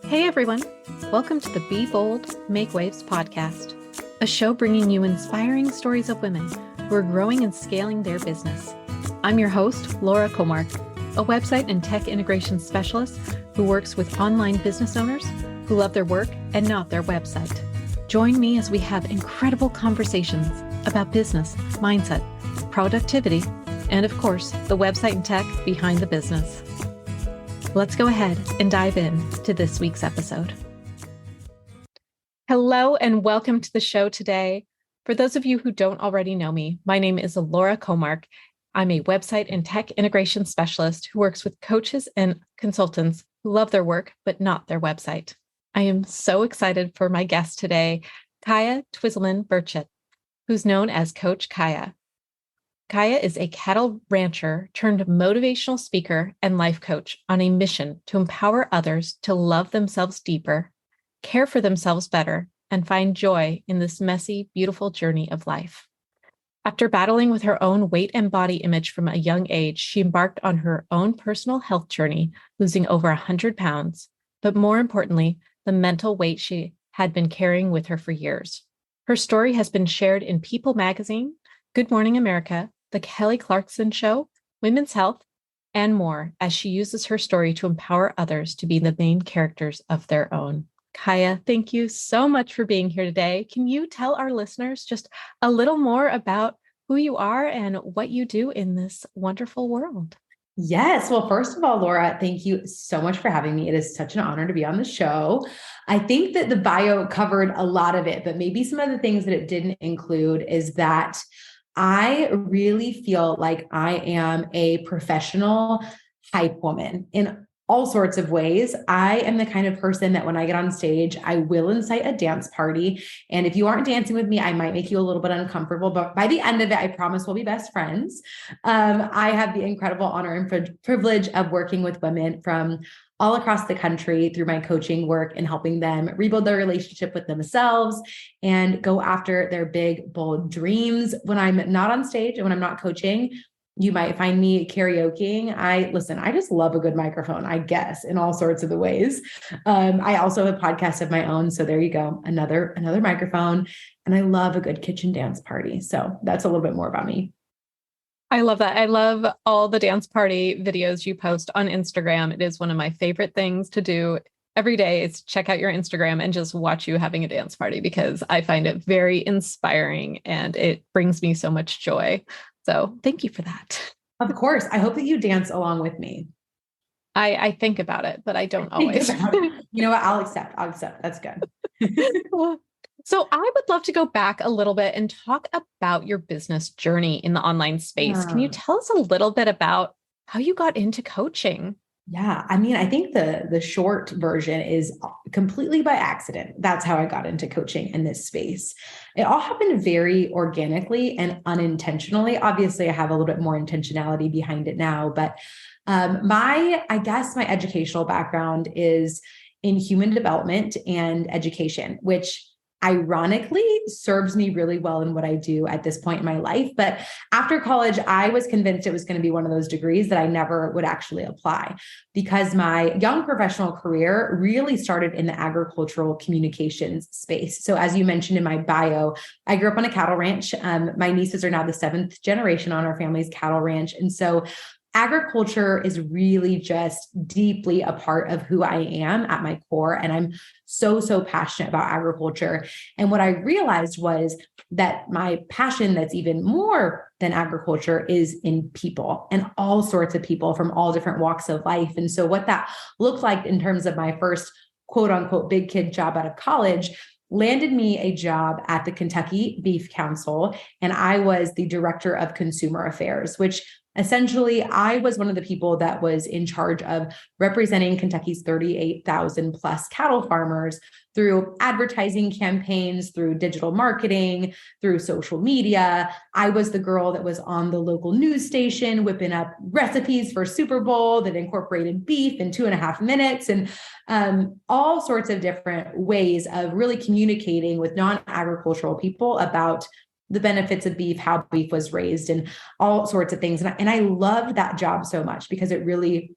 Hey everyone, welcome to the Be Bold, Make Waves podcast, a show bringing you inspiring stories of women who are growing and scaling their business. I'm your host, Laura Comark, a website and tech integration specialist who works with online business owners who love their work and not their website. Join me as we have incredible conversations about business, mindset, productivity, and of course, the website and tech behind the business. Let's go ahead and dive in to this week's episode. Hello and welcome to the show today. For those of you who don't already know me, my name is Laura Comark. I'm a website and tech integration specialist who works with coaches and consultants who love their work, but not their website. I am so excited for my guest today, Kiah Twisselman Burchett, who's known as Coach Kiah. Kiah is a cattle rancher turned motivational speaker and life coach on a mission to empower others to love themselves deeper, care for themselves better, and find joy in this messy, beautiful journey of life. After battling with her own weight and body image from a young age, she embarked on her own personal health journey, losing over 100 pounds, but more importantly, the mental weight she had been carrying with her for years. Her story has been shared in People magazine, Good Morning America, The Kelly Clarkson Show, Women's Health, and more as she uses her story to empower others to be the main characters of their own. Kiah, thank you so much for being here today. Can you tell our listeners just a little more about who you are and what you do in this wonderful world? Yes. Well, first of all, Laura, thank you so much for having me. It is such an honor to be on the show. I think that the bio covered a lot of it, but maybe some of the things that it didn't include is that I really feel like I am a professional hype woman in all sorts of ways. I am the kind of person that when I get on stage, I will incite a dance party. And if you aren't dancing with me, I might make you a little bit uncomfortable, but by the end of it, I promise we'll be best friends. I have the incredible honor and privilege of working with women from all across the country through my coaching work and helping them rebuild their relationship with themselves and go after their big, bold dreams. When I'm not on stage and when I'm not coaching, you might find me karaokeing. I just love a good microphone, I guess, in all sorts of the ways. I also have a podcast of my own. So there you go. Another microphone. And I love a good kitchen dance party. So that's a little bit more about me. I love that. I love all the dance party videos you post on Instagram. It is one of my favorite things to do every day is check out your Instagram and just watch you having a dance party because I find it very inspiring and it brings me so much joy. So thank you for that. Of course. I hope that you dance along with me. I think about it, but I don't always. You know what? I'll accept. That's good. So I would love to go back a little bit and talk about your business journey in the online space. Can you tell us a little bit about how you got into coaching? Yeah. I mean, I think the short version is completely by accident. That's how I got into coaching in this space. It all happened very organically and unintentionally. Obviously, I have a little bit more intentionality behind it now, but my educational background is in human development and education, which ironically serves me really well in what I do at this point in my life. But after college, I was convinced it was going to be one of those degrees that I never would actually apply because my young professional career really started in the agricultural communications space. So as you mentioned in my bio, I grew up on a cattle ranch. My nieces are now the 7th generation on our family's cattle ranch. And so agriculture is really just deeply a part of who I am at my core. And I'm so passionate about agriculture. And what I realized was that my passion that's even more than agriculture is in people and all sorts of people from all different walks of life. And so what that looked like in terms of my first quote unquote big kid job out of college landed me a job at the Kentucky Beef Council. And I was the director of consumer affairs, which essentially, I was one of the people that was in charge of representing Kentucky's 38,000 plus cattle farmers through advertising campaigns, through digital marketing, through social media. I was the girl that was on the local news station whipping up recipes for Super Bowl that incorporated beef in 2.5 minutes and all sorts of different ways of really communicating with non-agricultural people about the benefits of beef, how beef was raised, and all sorts of things. And I loved that job so much because it really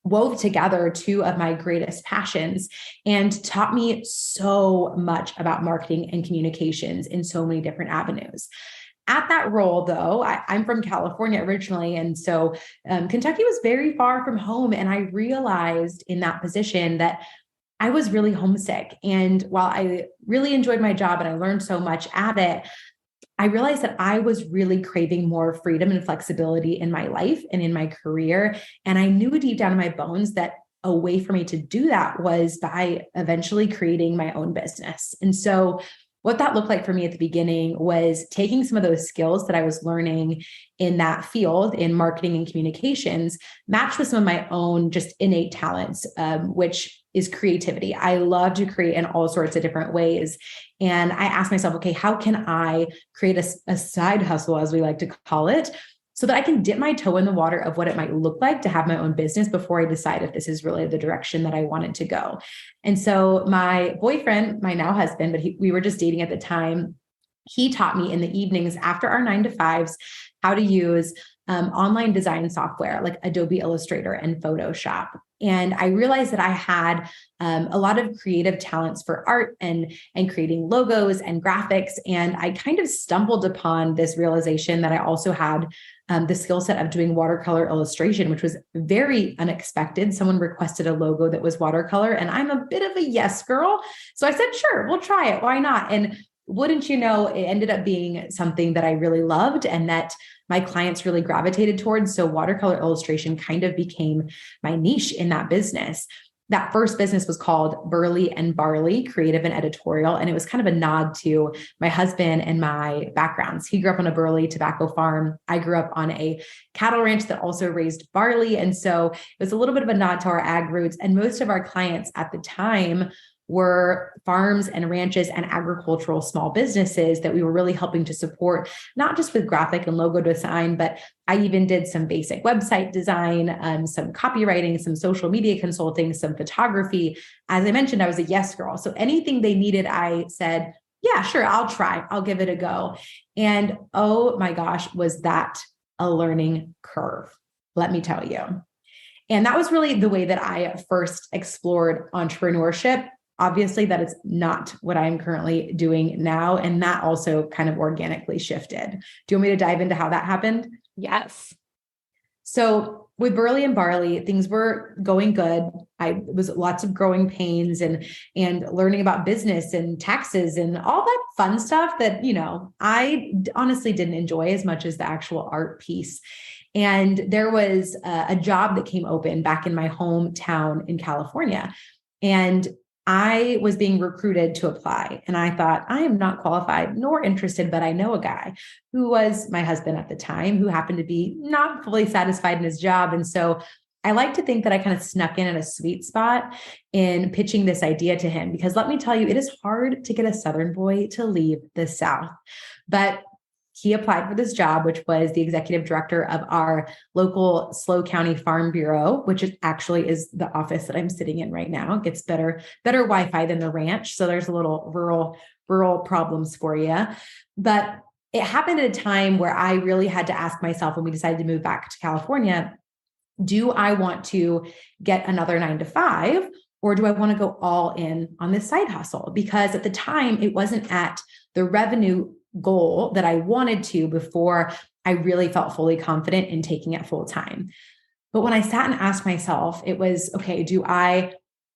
wove together two of my greatest passions and taught me so much about marketing and communications in so many different avenues. At that role, though, I'm from California originally. And so Kentucky was very far from home. And I realized in that position that I was really homesick. And while I really enjoyed my job and I learned so much at it, I realized that I was really craving more freedom and flexibility in my life and in my career. And I knew deep down in my bones that a way for me to do that was by eventually creating my own business. And so what that looked like for me at the beginning was taking some of those skills that I was learning in that field in marketing and communications, matched with some of my own just innate talents, which is creativity. I love to create in all sorts of different ways. And I asked myself, okay, how can I create a side hustle, as we like to call it, so that I can dip my toe in the water of what it might look like to have my own business before I decide if this is really the direction that I wanted to go. And so my boyfriend, my now husband, but we were just dating at the time, he taught me in the evenings after our 9 to 5s how to use online design software like Adobe Illustrator and Photoshop. And I realized that I had a lot of creative talents for art and creating logos and graphics. And I kind of stumbled upon this realization that I also had the skill set of doing watercolor illustration, which was very unexpected. Someone requested a logo that was watercolor, and I'm a bit of a yes girl. So I said, sure, we'll try it. Why not? And wouldn't you know, it ended up being something that I really loved and that my clients really gravitated towards. So watercolor illustration kind of became my niche in that business. That first business was called Burley and Barley, Creative and Editorial. And it was kind of a nod to my husband and my backgrounds. He grew up on a Burley tobacco farm. I grew up on a cattle ranch that also raised barley. And so it was a little bit of a nod to our ag roots. And most of our clients at the time were farms and ranches and agricultural small businesses that we were really helping to support, not just with graphic and logo design, but I even did some basic website design, some copywriting, some social media consulting, some photography. As I mentioned, I was a yes girl. So anything they needed, I said, yeah, sure, I'll try. I'll give it a go. And oh my gosh, was that a learning curve, let me tell you. And that was really the way that I first explored entrepreneurship. Obviously, that is not what I'm currently doing now. And that also kind of organically shifted. Do you want me to dive into how that happened? Yes. So with Burley and Barley, things were going good. It was lots of growing pains and learning about business and taxes and all that fun stuff that, I honestly didn't enjoy as much as the actual art piece. And there was a job that came open back in my hometown in California. And I was being recruited to apply. And I thought, I am not qualified nor interested, but I know a guy who was my husband at the time, who happened to be not fully satisfied in his job. And so I like to think that I kind of snuck in at a sweet spot in pitching this idea to him, because let me tell you, it is hard to get a Southern boy to leave the South. But he applied for this job, which was the executive director of our local SLO County Farm Bureau, which actually is the office that I'm sitting in right now. It gets better Wi-Fi than the ranch. So there's a little rural problems for you. But it happened at a time where I really had to ask myself when we decided to move back to California, do I want to get another 9 to 5? Or do I want to go all in on this side hustle? Because at the time, it wasn't at the revenue goal that I wanted to before I really felt fully confident in taking it full time. But when I sat and asked myself, it was, okay, do I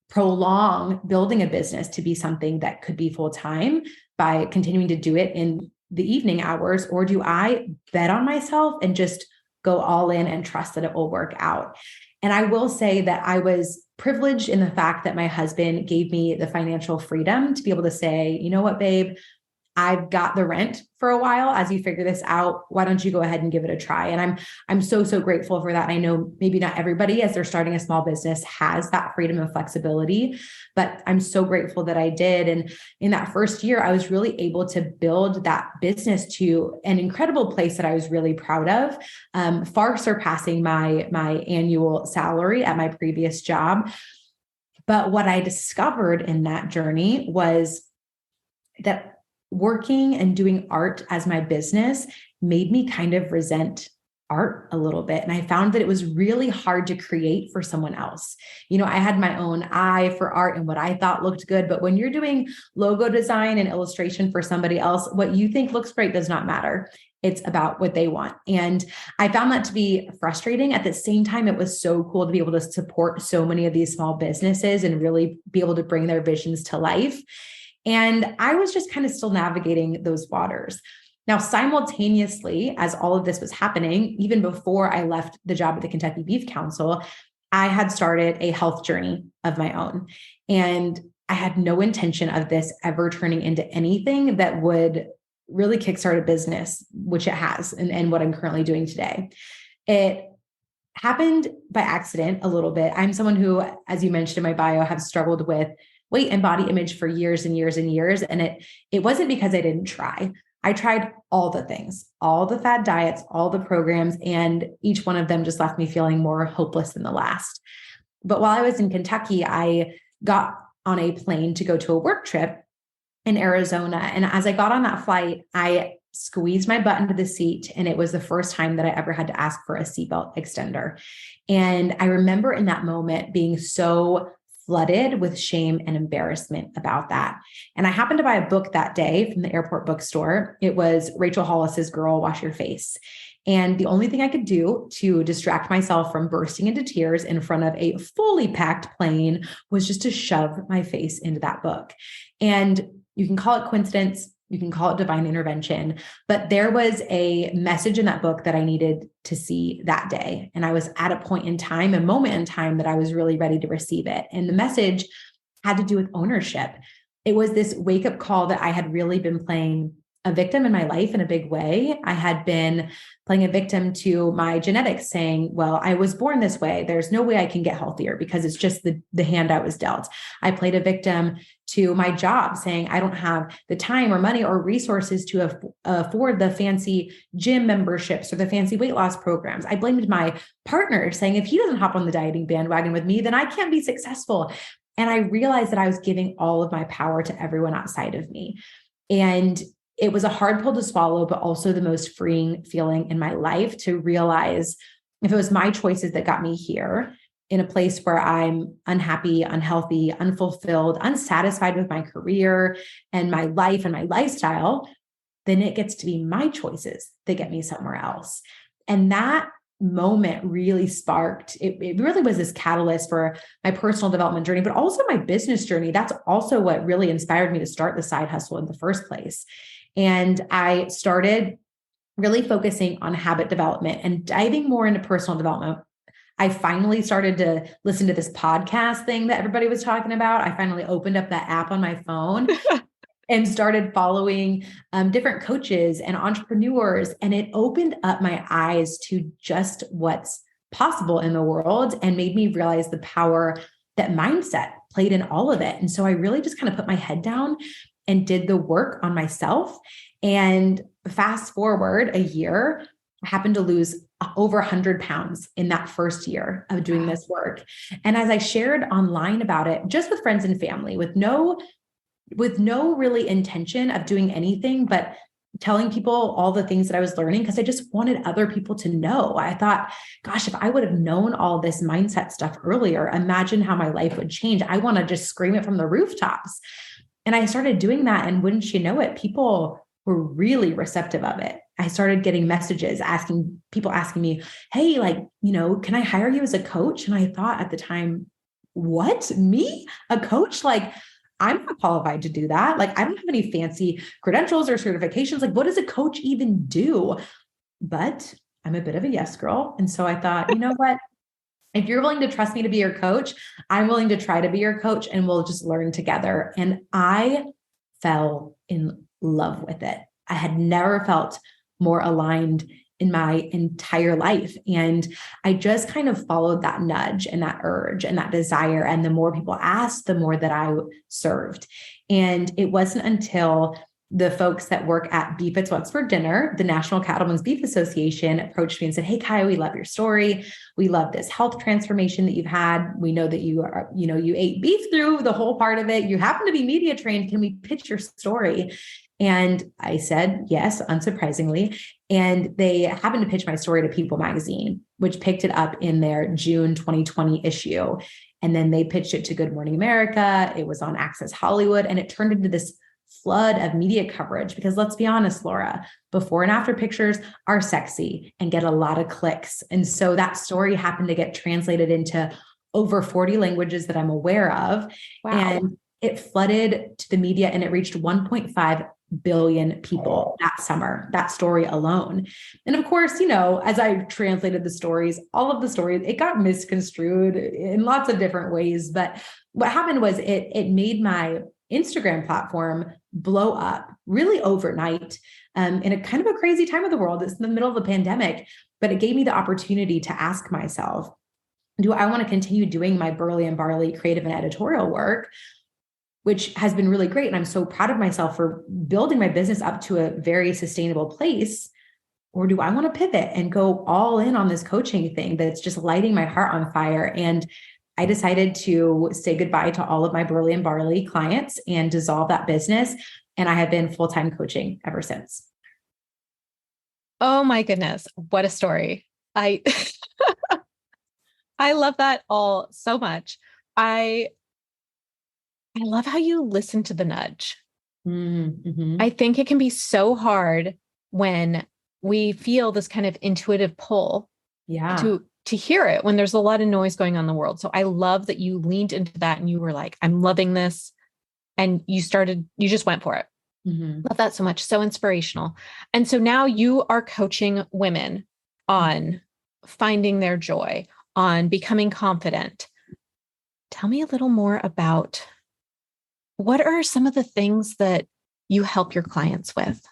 prolong building a business to be something that could be full time by continuing to do it in the evening hours? Or do I bet on myself and just go all in and trust that it will work out? And I will say that I was privileged in the fact that my husband gave me the financial freedom to be able to say, you know what, babe, I've got the rent for a while. As you figure this out, why don't you go ahead and give it a try? And I'm so grateful for that. I know maybe not everybody, as they're starting a small business, has that freedom and flexibility, but I'm so grateful that I did. And in that first year, I was really able to build that business to an incredible place that I was really proud of, far surpassing my annual salary at my previous job. But what I discovered in that journey was that working and doing art as my business made me kind of resent art a little bit. And I found that it was really hard to create for someone else. I had my own eye for art and what I thought looked good. But when you're doing logo design and illustration for somebody else, what you think looks great does not matter. It's about what they want. And I found that to be frustrating. At the same time, it was so cool to be able to support so many of these small businesses and really be able to bring their visions to life. And I was just kind of still navigating those waters. Now, simultaneously, as all of this was happening, even before I left the job at the Kentucky Beef Council, I had started a health journey of my own. And I had no intention of this ever turning into anything that would really kickstart a business, which it has, and what I'm currently doing today. It happened by accident a little bit. I'm someone who, as you mentioned in my bio, have struggled with weight and body image for years and years and years. And it wasn't because I didn't try. I tried all the things, all the fad diets, all the programs, and each one of them just left me feeling more hopeless than the last. But while I was in Kentucky, I got on a plane to go to a work trip in Arizona. And as I got on that flight, I squeezed my butt into the seat. And it was the first time that I ever had to ask for a seatbelt extender. And I remember in that moment being so flooded with shame and embarrassment about that. And I happened to buy a book that day from the airport bookstore. It was Rachel Hollis's Girl, Wash Your Face. And the only thing I could do to distract myself from bursting into tears in front of a fully packed plane was just to shove my face into that book. And you can call it coincidence, you can call it divine intervention, but there was a message in that book that I needed to see that day. And I was at a point in time, a moment in time that I was really ready to receive it. And the message had to do with ownership. It was this wake-up call that I had really been playing a victim in my life in a big way. I had been playing a victim to my genetics, saying, well, I was born this way. There's no way I can get healthier because it's just the hand I was dealt. I played a victim to my job, saying, I don't have the time or money or resources to afford the fancy gym memberships or the fancy weight loss programs. I blamed my partner, saying, if he doesn't hop on the dieting bandwagon with me, then I can't be successful. And I realized that I was giving all of my power to everyone outside of me. And it was a hard pill to swallow, but also the most freeing feeling in my life to realize if it was my choices that got me here in a place where I'm unhappy, unhealthy, unfulfilled, unsatisfied with my career and my life and my lifestyle, then it gets to be my choices that get me somewhere else. And that moment really sparked, it really was this catalyst for my personal development journey, but also my business journey. That's also what really inspired me to start the side hustle in the first place. And I started really focusing on habit development and diving more into personal development. I finally started to listen to this podcast thing that everybody was talking about. I finally opened up that app on my phone and started following different coaches and entrepreneurs. And it opened up my eyes to just what's possible in the world and made me realize the power that mindset played in all of it. And so I really just kind of put my head down and did the work on myself. And fast forward a year, I happened to lose over 100 pounds in that first year of doing this work. And as I shared online about it, just with friends and family, with no really intention of doing anything, but telling people all the things that I was learning, because I just wanted other people to know. I thought, gosh, if I would have known all this mindset stuff earlier, imagine how my life would change. I want to just scream it from the rooftops. And I started doing that. And wouldn't you know it, people were really receptive of it. I started getting messages asking me, hey, can I hire you as a coach? And I thought at the time, what? Me? A coach? I'm not qualified to do that. I don't have any fancy credentials or certifications. What does a coach even do? But I'm a bit of a yes girl. And so I thought, you know what? If you're willing to trust me to be your coach, I'm willing to try to be your coach and we'll just learn together. And I fell in love with it. I had never felt more aligned in my entire life. And I just kind of followed that nudge and that urge and that desire. And the more people asked, the more that I served. And it wasn't until the folks that work at Beef It's What's for Dinner, the National Cattlemen's Beef Association, approached me and said, "Hey, Kiah, we love your story. We love this health transformation that you've had. We know that you are, you ate beef through the whole part of it. You happen to be media trained. Can we pitch your story?" And I said, yes, unsurprisingly. And they happened to pitch my story to People magazine, which picked it up in their June 2020 issue. And then they pitched it to Good Morning America. It was on Access Hollywood, and it turned into this flood of media coverage because, let's be honest, Laura, before and after pictures are sexy and get a lot of clicks. And so that story happened to get translated into over 40 languages that I'm aware of. Wow. And it flooded to the media, and it reached 1.5 billion people that summer, that story alone. And of course, as I translated the stories, all of the stories, it got misconstrued in lots of different ways. But what happened was it made my Instagram platform blow up really overnight, in a kind of a crazy time of the world. It's in the middle of a pandemic, but it gave me the opportunity to ask myself, do I want to continue doing my Burley and Barley creative and editorial work, which has been really great. And I'm so proud of myself for building my business up to a very sustainable place. Or do I want to pivot and go all in on this coaching thing that's just lighting my heart on fire? And I decided to say goodbye to all of my Burley and Barley clients and dissolve that business. And I have been full-time coaching ever since. Oh my goodness. What a story. I love that all so much. I love how you listen to the nudge. Mm-hmm. I think it can be so hard when we feel this kind of intuitive pull to hear it when there's a lot of noise going on in the world. So I love that you leaned into that and you were like, I'm loving this. And you just went for it. Mm-hmm. Love that so much. So inspirational. And so now you are coaching women on finding their joy, on becoming confident. Tell me a little more about what are some of the things that you help your clients with?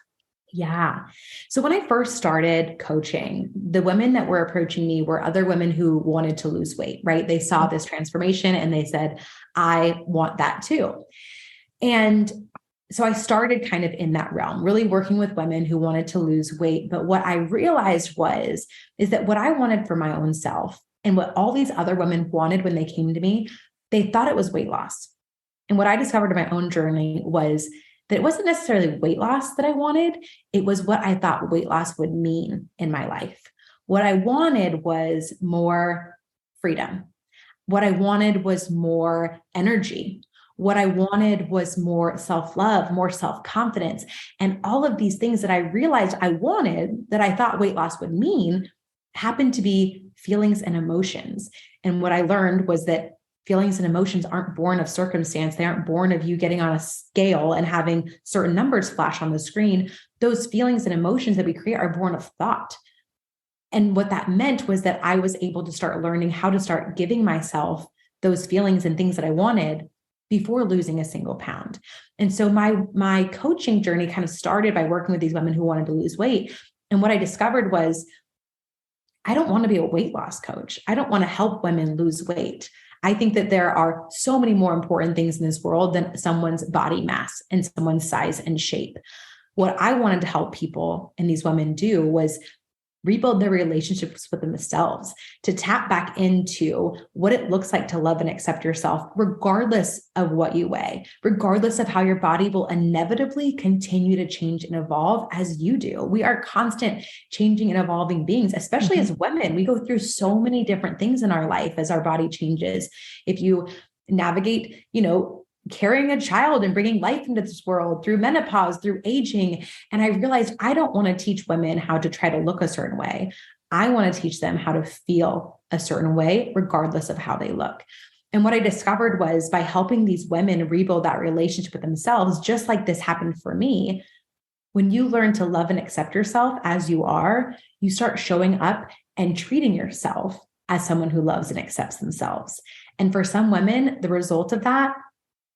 Yeah. So when I first started coaching, the women that were approaching me were other women who wanted to lose weight, right? They saw this transformation and they said, I want that too. And so I started kind of in that realm, really working with women who wanted to lose weight. But what I realized is that what I wanted for my own self and what all these other women wanted when they came to me, they thought it was weight loss. And what I discovered in my own journey was that it wasn't necessarily weight loss that I wanted. It was what I thought weight loss would mean in my life. What I wanted was more freedom. What I wanted was more energy. What I wanted was more self-love, more self-confidence, and all of these things that I realized I wanted that I thought weight loss would mean happened to be feelings and emotions. And what I learned was that feelings and emotions aren't born of circumstance. They aren't born of you getting on a scale and having certain numbers flash on the screen. Those feelings and emotions that we create are born of thought. And what that meant was that I was able to start learning how to start giving myself those feelings and things that I wanted before losing a single pound. And so my coaching journey kind of started by working with these women who wanted to lose weight. And what I discovered was, I don't want to be a weight loss coach. I don't want to help women lose weight. I think that there are so many more important things in this world than someone's body mass and someone's size and shape. What I wanted to help people and these women do was rebuild their relationships with themselves, to tap back into what it looks like to love and accept yourself, regardless of what you weigh, regardless of how your body will inevitably continue to change and evolve as you do. We are constant changing and evolving beings, especially as women. We go through so many different things in our life as our body changes. If you navigate, carrying a child and bringing life into this world through menopause, through aging. And I realized I don't want to teach women how to try to look a certain way. I want to teach them how to feel a certain way, regardless of how they look. And what I discovered was by helping these women rebuild that relationship with themselves, just like this happened for me, when you learn to love and accept yourself as you are, you start showing up and treating yourself as someone who loves and accepts themselves. And for some women, the result of that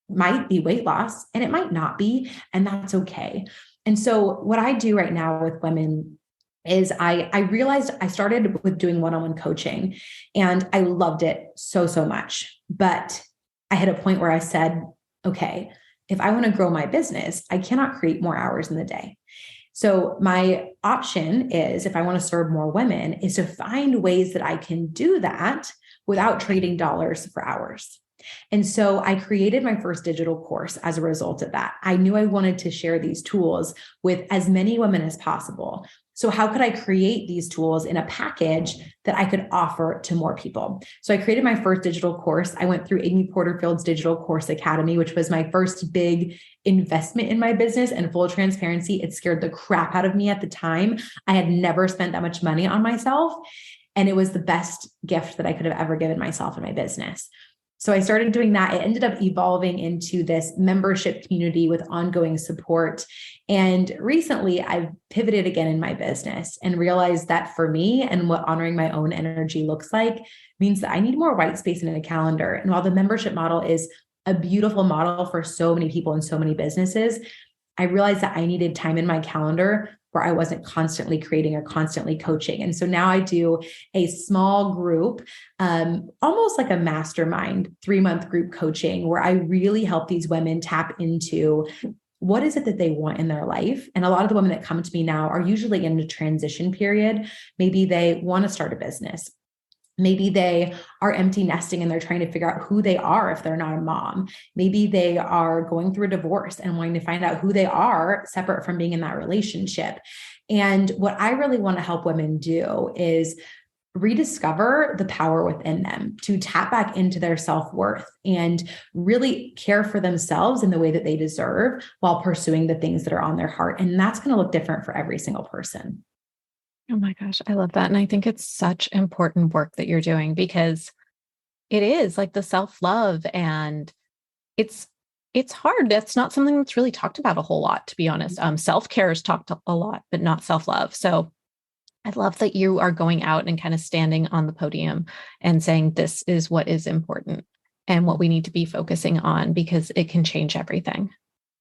might be weight loss and it might not be, and that's okay. And so what I do right now with women is I realized I started with doing one-on-one coaching and I loved it so much. But I had a point where I said, okay, if I want to grow my business, I cannot create more hours in the day. So my option is, if I want to serve more women, is to find ways that I can do that without trading dollars for hours. And so I created my first digital course as a result of that. I knew I wanted to share these tools with as many women as possible. So how could I create these tools in a package that I could offer to more people? So I created my first digital course. I went through Amy Porterfield's Digital Course Academy, which was my first big investment in my business. And full transparency, it scared the crap out of me at the time. I had never spent that much money on myself. And it was the best gift that I could have ever given myself in my business. So I started doing that. It ended up evolving into this membership community with ongoing support. And recently I've pivoted again in my business and realized that for me, and what honoring my own energy looks like, means that I need more white space in a calendar. And while the membership model is a beautiful model for so many people and so many businesses, I realized that I needed time in my calendar where I wasn't constantly creating or constantly coaching. And so now I do a small group, almost like a mastermind 3-month group coaching, where I really help these women tap into what is it that they want in their life. And a lot of the women that come to me now are usually in a transition period. Maybe they want to start a business. Maybe they are empty nesting and they're trying to figure out who they are if they're not a mom. Maybe they are going through a divorce and wanting to find out who they are separate from being in that relationship. And what I really want to help women do is rediscover the power within them, to tap back into their self-worth and really care for themselves in the way that they deserve while pursuing the things that are on their heart. And that's going to look different for every single person. Oh my gosh, I love that. And I think it's such important work that you're doing, because it is like the self-love, and it's hard. That's not something that's really talked about a whole lot, to be honest. Self-care is talked a lot, but not self-love. So I love that you are going out and kind of standing on the podium and saying, this is what is important and what we need to be focusing on, because it can change everything.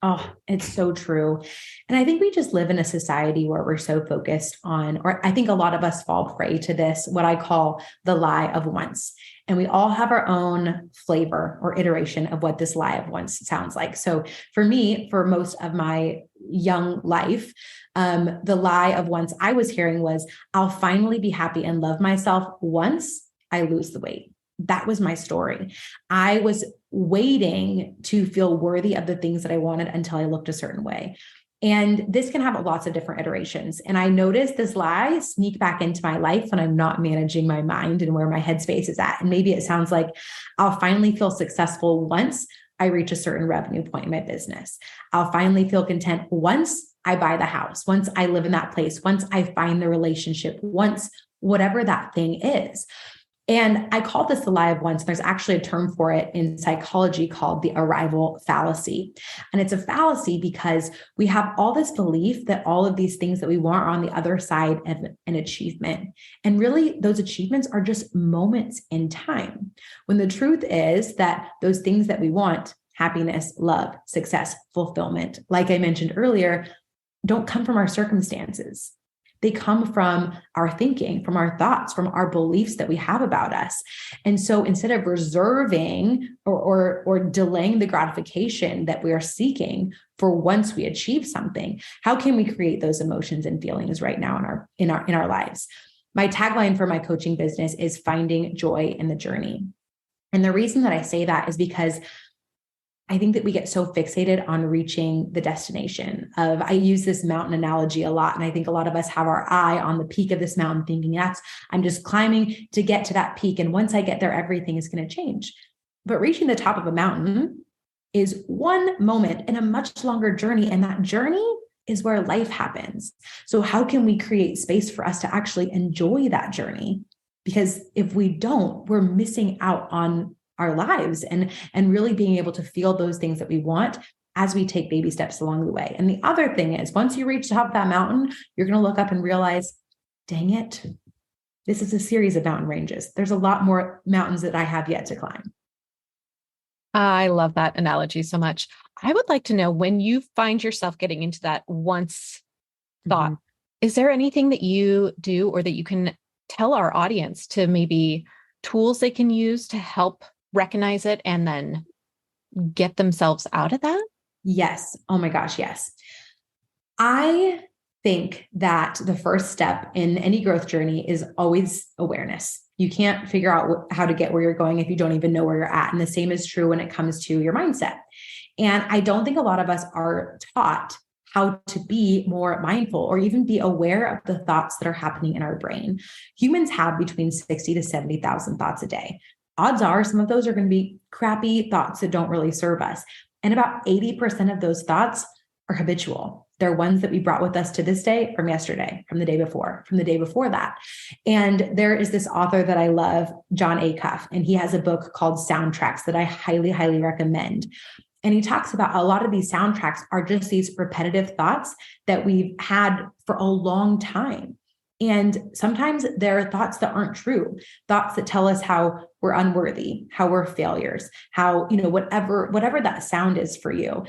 Oh, it's so true. And I think we just live in a society where we're so focused on, or I think a lot of us fall prey to this, what I call the lie of once. And we all have our own flavor or iteration of what this lie of once sounds like. So for me, for most of my young life, the lie of once I was hearing was, I'll finally be happy and love myself once I lose the weight. That was my story. I was waiting to feel worthy of the things that I wanted until I looked a certain way. And this can have lots of different iterations. And I noticed this lie sneak back into my life when I'm not managing my mind and where my headspace is at. And maybe it sounds like, I'll finally feel successful once I reach a certain revenue point in my business. I'll finally feel content once I buy the house, once I live in that place, once I find the relationship, once whatever that thing is. And I call this the lie of once. There's actually a term for it in psychology called the arrival fallacy. And it's a fallacy because we have all this belief that all of these things that we want are on the other side of an achievement. And really, those achievements are just moments in time. When the truth is that those things that we want, happiness, love, success, fulfillment, like I mentioned earlier, don't come from our circumstances. They come from our thinking, from our thoughts, from our beliefs that we have about us. And so instead of reserving or delaying the gratification that we are seeking for once we achieve something, how can we create those emotions and feelings right now in our lives? My tagline for my coaching business is finding joy in the journey. And the reason that I say that is because I think that we get so fixated on reaching the destination of, I use this mountain analogy a lot. And I think a lot of us have our eye on the peak of this mountain thinking I'm just climbing to get to that peak. And once I get there, everything is going to change. But reaching the top of a mountain is one moment in a much longer journey. And that journey is where life happens. So how can we create space for us to actually enjoy that journey? Because if we don't, we're missing out on our lives and really being able to feel those things that we want as we take baby steps along the way. And the other thing is, once you reach the top of that mountain, you're going to look up and realize, dang it, this is a series of mountain ranges. There's a lot more mountains that I have yet to climb. I love that analogy so much. I would like to know, when you find yourself getting into that once thought, is there anything that you do or that you can tell our audience, to maybe tools they can use to help recognize it and then get themselves out of that? Yes. Oh my gosh. Yes. I think that the first step in any growth journey is always awareness. You can't figure out how to get where you're going if you don't even know where you're at. And the same is true when it comes to your mindset. And I don't think a lot of us are taught how to be more mindful or even be aware of the thoughts that are happening in our brain. Humans have between 60 to 70,000 thoughts a day. Odds are some of those are going to be crappy thoughts that don't really serve us. And about 80% of those thoughts are habitual. They're ones that we brought with us to this day from yesterday, from the day before, from the day before that. And there is this author that I love, John Acuff, and he has a book called Soundtracks that I highly, highly recommend. And he talks about a lot of these soundtracks are just these repetitive thoughts that we've had for a long time. And sometimes there are thoughts that aren't true, thoughts that tell us how we're unworthy, how we're failures, how, whatever that sound is for you.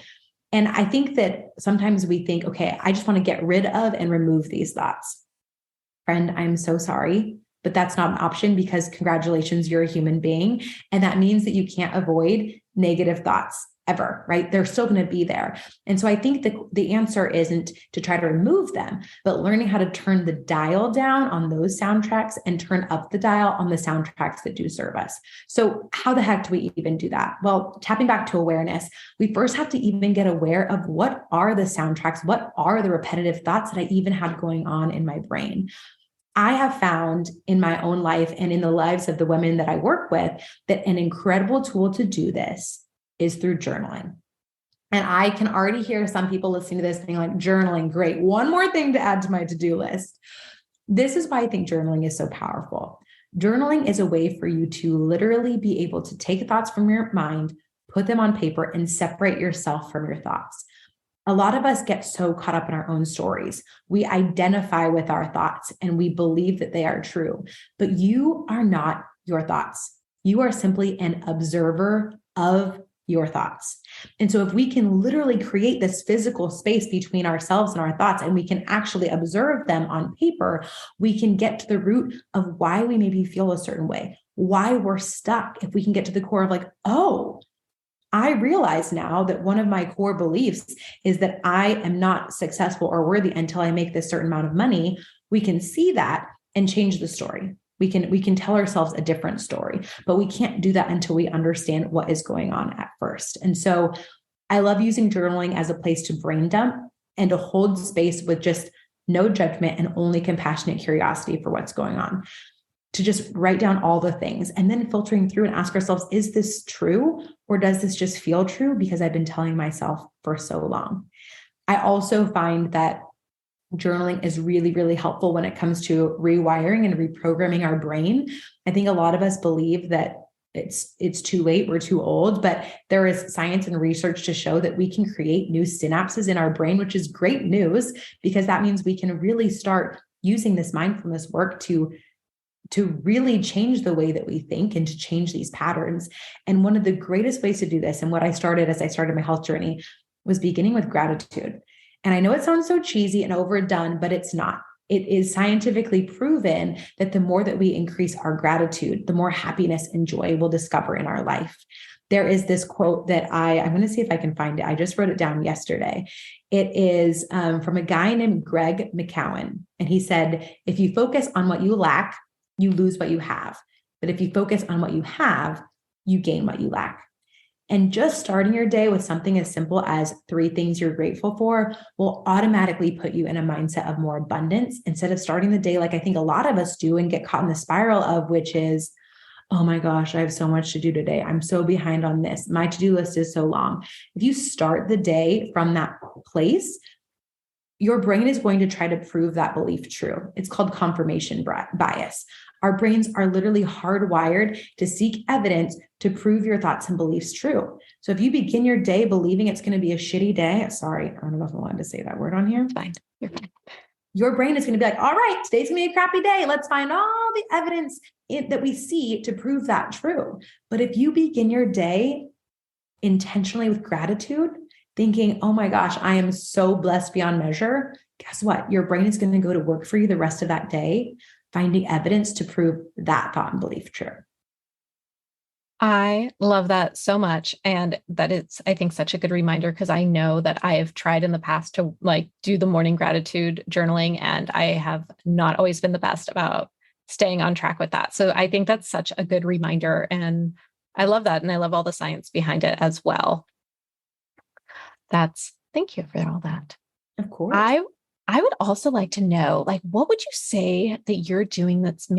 And I think that sometimes we think, okay, I just want to get rid of and remove these thoughts. Friend, I'm so sorry, but that's not an option because congratulations, you're a human being. And that means that you can't avoid negative thoughts ever, right? They're still going to be there. And so I think that the answer isn't to try to remove them, but learning how to turn the dial down on those soundtracks and turn up the dial on the soundtracks that do serve us. So how the heck do we even do that? Well, tapping back to awareness, we first have to even get aware of what are the soundtracks, what are the repetitive thoughts that I even have going on in my brain. I have found in my own life and in the lives of the women that I work with that an incredible tool to do this is through journaling. And I can already hear some people listening to this being like, journaling, great. One more thing to add to my to-do list. This is why I think journaling is so powerful. Journaling is a way for you to literally be able to take thoughts from your mind, put them on paper, and separate yourself from your thoughts. A lot of us get so caught up in our own stories. We identify with our thoughts and we believe that they are true, but you are not your thoughts. You are simply an observer of your thoughts. And so if we can literally create this physical space between ourselves and our thoughts, and we can actually observe them on paper, we can get to the root of why we maybe feel a certain way, why we're stuck. If we can get to the core of like, oh, I realize now that one of my core beliefs is that I am not successful or worthy until I make this certain amount of money. We can see that and change the story. We can tell ourselves a different story, but we can't do that until we understand what is going on at first. And so I love using journaling as a place to brain dump and to hold space with just no judgment and only compassionate curiosity for what's going on, to just write down all the things and then filtering through and ask ourselves, is this true? Or does this just feel true because I've been telling myself for so long? I also find that journaling is really, really helpful when it comes to rewiring and reprogramming our brain. I think a lot of us believe that it's too late, we're too old, but there is science and research to show that we can create new synapses in our brain, which is great news because that means we can really start using this mindfulness work to really change the way that we think and to change these patterns. And one of the greatest ways to do this, and what I started as I started my health journey, was beginning with gratitude. And I know it sounds so cheesy and overdone, but it's not. It is scientifically proven that the more that we increase our gratitude, the more happiness and joy we'll discover in our life. There is this quote that I'm going to see if I can find it. I just wrote it down yesterday. It is from a guy named Greg McKeown. And he said, if you focus on what you lack, you lose what you have. But if you focus on what you have, you gain what you lack. And just starting your day with something as simple as 3 things you're grateful for will automatically put you in a mindset of more abundance instead of starting the day like I think a lot of us do and get caught in the spiral of, which is, oh my gosh, I have so much to do today. I'm so behind on this. My to-do list is so long. If you start the day from that place, your brain is going to try to prove that belief true. It's called confirmation bias. Our brains are literally hardwired to seek evidence to prove your thoughts and beliefs true. So if you begin your day believing it's going to be a shitty day, sorry, I don't know if I wanted to say that word on here. Fine. You're fine. Your brain is going to be like, all right, today's going to be a crappy day. Let's find all the evidence that we see to prove that true. But if you begin your day intentionally with gratitude, thinking, oh my gosh, I am so blessed beyond measure, guess what? Your brain is going to go to work for you the rest of that day, finding evidence to prove that thought and belief true. I love that so much. And that it's, I think, such a good reminder because I know that I have tried in the past to like do the morning gratitude journaling, and I have not always been the best about staying on track with that. So I think that's such a good reminder. And I love that. And I love all the science behind it as well. Thank you for all that. Of course. I would also like to know, like, what would you say that you're doing that's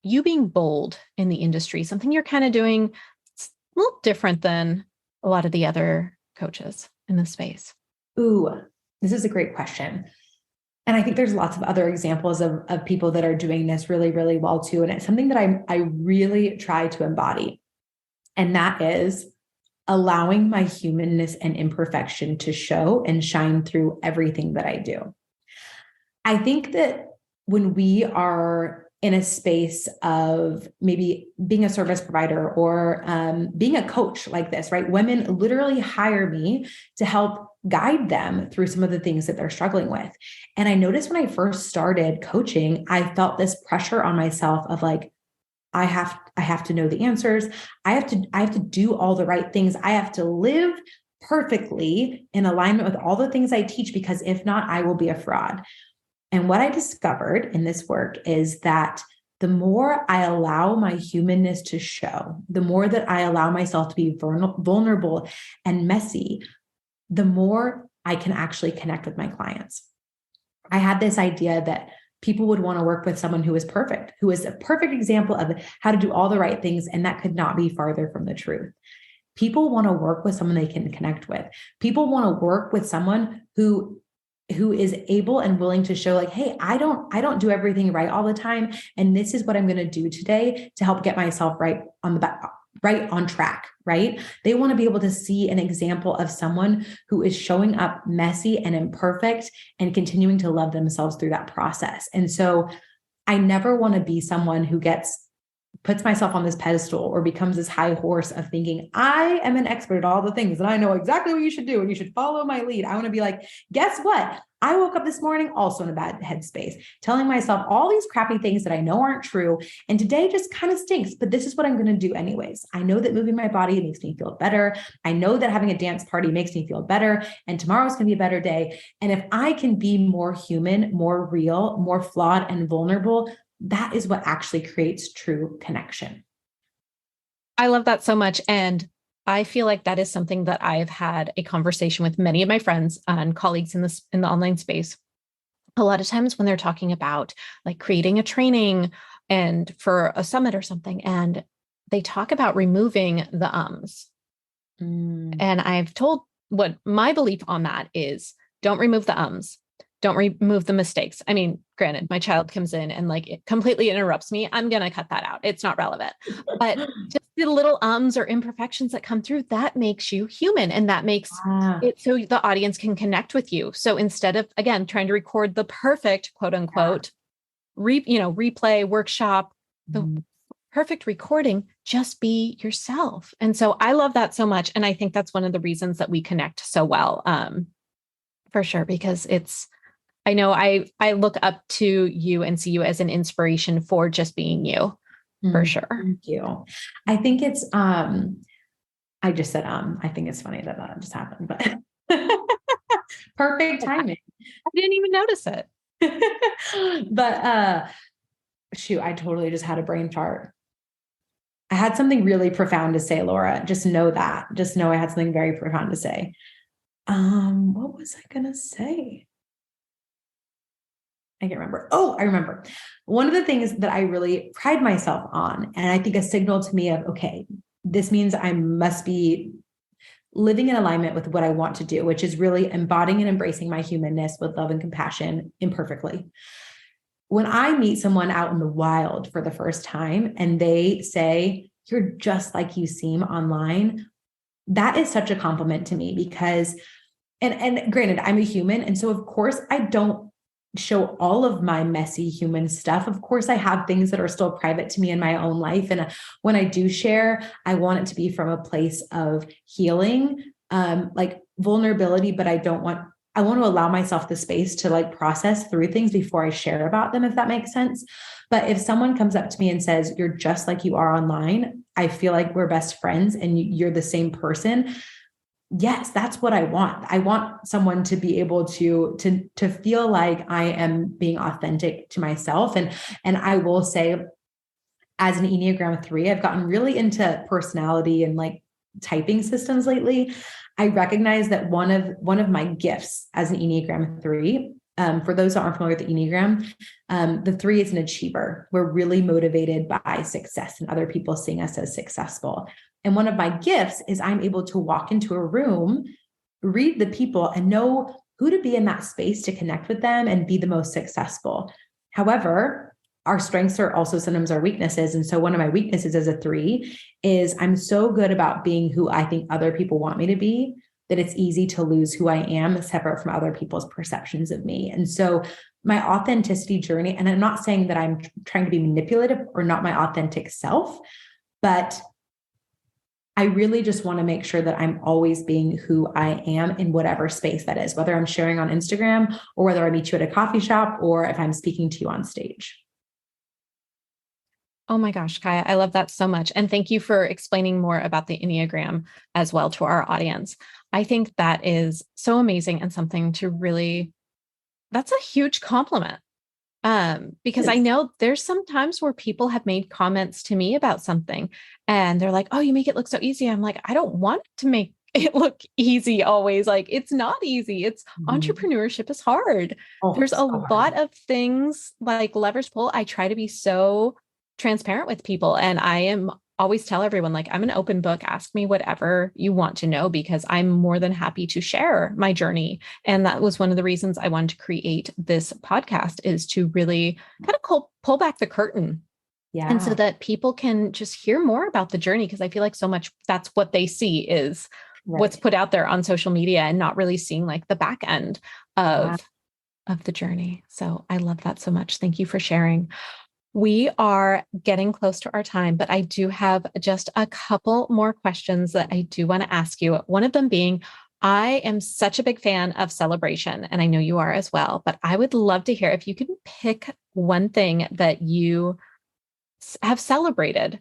you being bold in the industry, something you're kind of doing a little different than a lot of the other coaches in this space? Ooh, this is a great question. And I think there's lots of other examples of people that are doing this really, really well too. And it's something that I really try to embody. And that is allowing my humanness and imperfection to show and shine through everything that I do. I think that when we are in a space of maybe being a service provider or being a coach like this, right? Women literally hire me to help guide them through some of the things that they're struggling with. And I noticed when I first started coaching, I felt this pressure on myself of like, I have to know the answers. I have to do all the right things. I have to live perfectly in alignment with all the things I teach, because if not, I will be a fraud. And what I discovered in this work is that the more I allow my humanness to show, the more that I allow myself to be vulnerable and messy, the more I can actually connect with my clients. I had this idea that people would want to work with someone who is perfect, who is a perfect example of how to do all the right things. And that could not be farther from the truth. People want to work with someone they can connect with. People want to work with someone who is able and willing to show like, hey, I don't do everything right all the time. And this is what I'm going to do today to help get myself right on track, right? They want to be able to see an example of someone who is showing up messy and imperfect and continuing to love themselves through that process. And so I never want to be someone who puts myself on this pedestal or becomes this high horse of thinking I am an expert at all the things and I know exactly what you should do and you should follow my lead. I want to be like, guess what? I woke up this morning also in a bad headspace, telling myself all these crappy things that I know aren't true. And today just kind of stinks, but this is what I'm going to do anyways. I know that moving my body makes me feel better. I know that having a dance party makes me feel better. And tomorrow's going to be a better day. And if I can be more human, more real, more flawed and vulnerable, that is what actually creates true connection. I love that so much. And I feel like that is something that I've had a conversation with many of my friends and colleagues in the online space. A lot of times when they're talking about like creating a training and for a summit or something, and they talk about removing the ums. And I've told what my belief on that is, don't remove the ums. Don't remove the mistakes. I mean, granted, my child comes in and like it completely interrupts me. I'm going to cut that out. It's not relevant. But just the little ums or imperfections that come through, that makes you human. And that makes it so the audience can connect with you. So instead of, again, trying to record the perfect, quote unquote, replay, workshop, the perfect recording, just be yourself. And so I love that so much. And I think that's one of the reasons that we connect so well, for sure, because I know I look up to you and see you as an inspiration for just being you, for sure. Thank you. I think it's, I just said, I think it's funny that just happened, but perfect timing. I didn't even notice it. But, shoot, I totally just had a brain fart. I had something really profound to say, Laura. Just know that. Just know I had something very profound to say. What was I going to say? I can't remember. Oh, I remember. One of the things that I really pride myself on, and I think a signal to me of, okay, this means I must be living in alignment with what I want to do, which is really embodying and embracing my humanness with love and compassion imperfectly. When I meet someone out in the wild for the first time and they say, you're just like you seem online, that is such a compliment to me because, and granted, I'm a human. And so of course I don't show all of my messy human stuff. Of course, I have things that are still private to me in my own life. And when I do share, I want it to be from a place of healing, like vulnerability, but I don't want I want to allow myself the space to like process through things before I share about them, if that makes sense. But if someone comes up to me and says, you're just like you are online, I feel like we're best friends and you're the same person. Yes, that's what I want. I want someone to be able to feel like I am being authentic to myself. And I will say, as an Enneagram 3, I've gotten really into personality and like typing systems lately. I recognize that one of my gifts as an Enneagram 3, for those that aren't familiar with the Enneagram, the 3 is an achiever. We're really motivated by success and other people seeing us as successful. And one of my gifts is I'm able to walk into a room, read the people, and know who to be in that space to connect with them and be the most successful. However, our strengths are also sometimes our weaknesses. And so one of my weaknesses as a 3 is I'm so good about being who I think other people want me to be that it's easy to lose who I am separate from other people's perceptions of me. And so my authenticity journey, and I'm not saying that I'm trying to be manipulative or not my authentic self, but I really just want to make sure that I'm always being who I am in whatever space that is, whether I'm sharing on Instagram or whether I meet you at a coffee shop or if I'm speaking to you on stage. Oh my gosh, Kiah, I love that so much. And thank you for explaining more about the Enneagram as well to our audience. I think that is so amazing and something to really, that's a huge compliment. Because I know there's some times where people have made comments to me about something and they're like, oh, you make it look so easy. I'm like, I don't want to make it look easy always. Like it's not easy. It's entrepreneurship is hard. There's a lot of things like levers pull. I try to be so transparent with people. And I am always tell everyone, like, I'm an open book, ask me whatever you want to know, because I'm more than happy to share my journey. And that was one of the reasons I wanted to create this podcast, is to really kind of pull back the curtain. Yeah. And so that people can just hear more about the journey. Cause I feel like so much that's what they see is what's put out there on social media and not really seeing like the back end of the journey. So I love that so much. Thank you for sharing. We are getting close to our time, but I do have just a couple more questions that I do want to ask you. One of them being, I am such a big fan of celebration, and I know you are as well, but I would love to hear if you could pick one thing that you have celebrated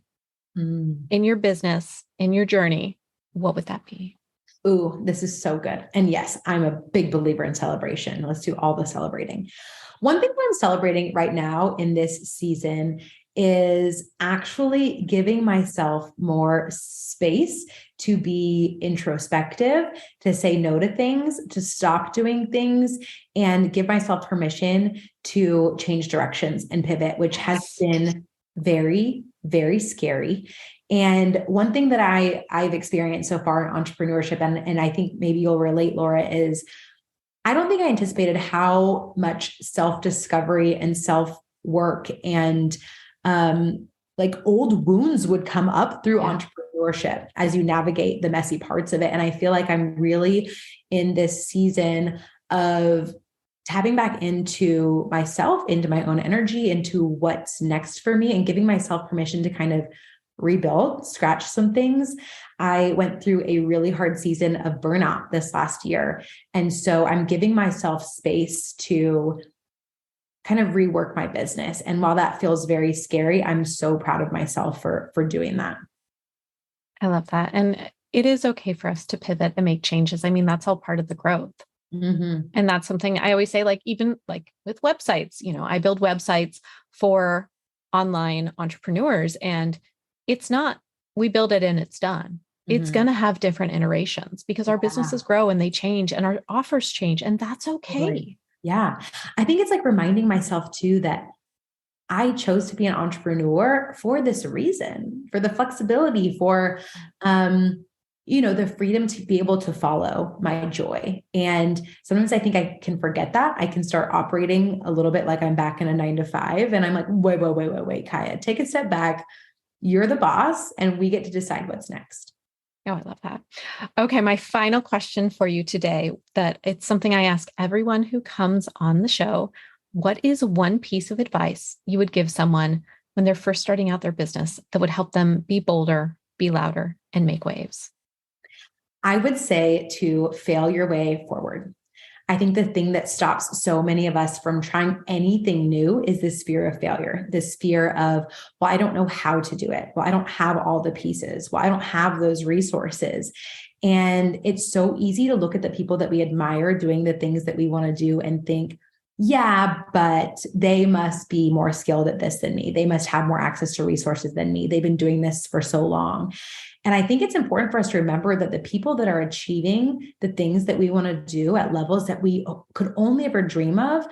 in your business, in your journey, what would that be? Ooh, this is so good. And yes, I'm a big believer in celebration. Let's do all the celebrating. One thing that I'm celebrating right now in this season is actually giving myself more space to be introspective, to say no to things, to stop doing things, and give myself permission to change directions and pivot, which has been very, very scary. And one thing that I've experienced so far in entrepreneurship, and I think maybe you'll relate, Laura, is I don't think I anticipated how much self-discovery and self-work and like old wounds would come up through entrepreneurship as you navigate the messy parts of it. And I feel like I'm really in this season of tapping back into myself, into my own energy, into what's next for me, and giving myself permission to kind of rebuild, scratch some things. I went through a really hard season of burnout this last year. And so I'm giving myself space to kind of rework my business. And while that feels very scary, I'm so proud of myself for doing that. I love that. And it is okay for us to pivot and make changes. I mean, that's all part of the growth. And that's something I always say, like, even like with websites, I build websites for online entrepreneurs, and it's not, we build it and it's done. It's going to have different iterations because our businesses grow and they change and our offers change, and that's okay. Right. Yeah. I think it's like reminding myself too, that I chose to be an entrepreneur for this reason, for the flexibility, for, the freedom to be able to follow my joy. And sometimes I think I can forget that. I can start operating a little bit like I'm back in a 9-to-5. And I'm like, wait, Kiah, take a step back. You're the boss and we get to decide what's next. Oh, I love that. Okay. My final question for you today, that it's something I ask everyone who comes on the show. What is one piece of advice you would give someone when they're first starting out their business that would help them be bolder, be louder, and make waves? I would say to fail your way forward. I think the thing that stops so many of us from trying anything new is this fear of failure, this fear of, well, I don't know how to do it. Well, I don't have all the pieces. Well, I don't have those resources. And it's so easy to look at the people that we admire doing the things that we want to do and think, yeah, but they must be more skilled at this than me. They must have more access to resources than me. They've been doing this for so long. And I think it's important for us to remember that the people that are achieving the things that we want to do at levels that we could only ever dream of,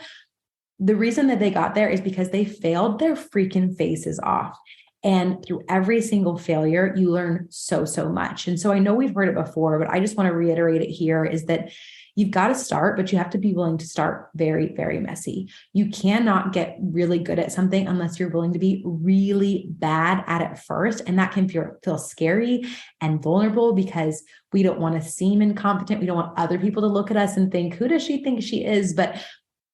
the reason that they got there is because they failed their freaking faces off. And through every single failure, you learn so, so much. And so I know we've heard it before, but I just want to reiterate it here is that you've got to start, but you have to be willing to start very, very messy. You cannot get really good at something unless you're willing to be really bad at it first. And that can feel scary and vulnerable because we don't want to seem incompetent. We don't want other people to look at us and think, who does she think she is? But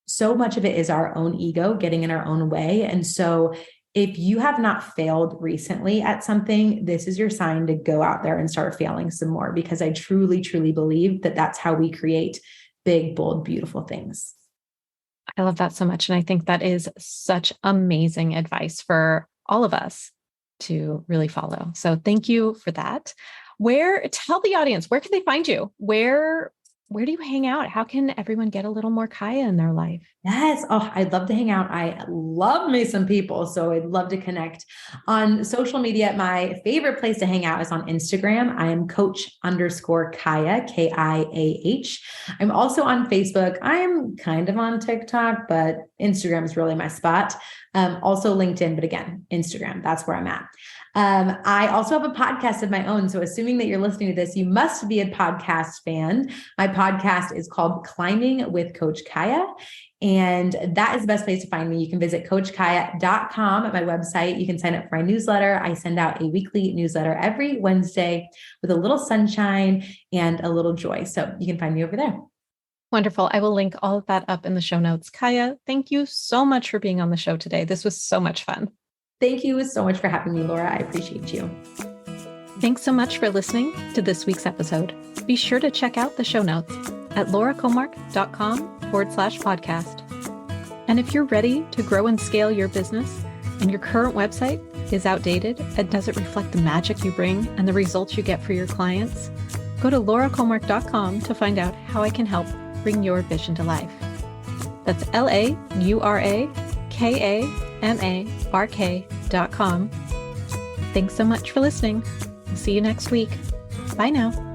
so much of it is our own ego getting in our own way. And so if you have not failed recently at something, this is your sign to go out there and start failing some more, because I truly, truly believe that that's how we create big, bold, beautiful things. I love that so much. And I think that is such amazing advice for all of us to really follow. So thank you for that. Tell the audience, where can they find you? Where do you hang out? How can everyone get a little more Kiah in their life? Yes. Oh, I'd love to hang out. I love me some people. So I'd love to connect on social media. My favorite place to hang out is on Instagram. I am Coach_Kiah, Kiah. I'm also on Facebook. I'm kind of on TikTok, but Instagram is really my spot. Also LinkedIn, but again, Instagram, that's where I'm at. I also have a podcast of my own. So assuming that you're listening to this, you must be a podcast fan. My podcast is called Climbing with Coach Kiah. And that is the best place to find me. You can visit coachkiah.com at my website. You can sign up for my newsletter. I send out a weekly newsletter every Wednesday with a little sunshine and a little joy. So you can find me over there. Wonderful. I will link all of that up in the show notes. Kiah, thank you so much for being on the show today. This was so much fun. Thank you so much for having me, Laura. I appreciate you. Thanks so much for listening to this week's episode. Be sure to check out the show notes at lauracomark.com/podcast. And if you're ready to grow and scale your business and your current website is outdated and doesn't reflect the magic you bring and the results you get for your clients, go to lauracomark.com to find out how I can help bring your vision to life. That's LauraKamark.com. Thanks so much for listening. We'll see you next week. Bye now.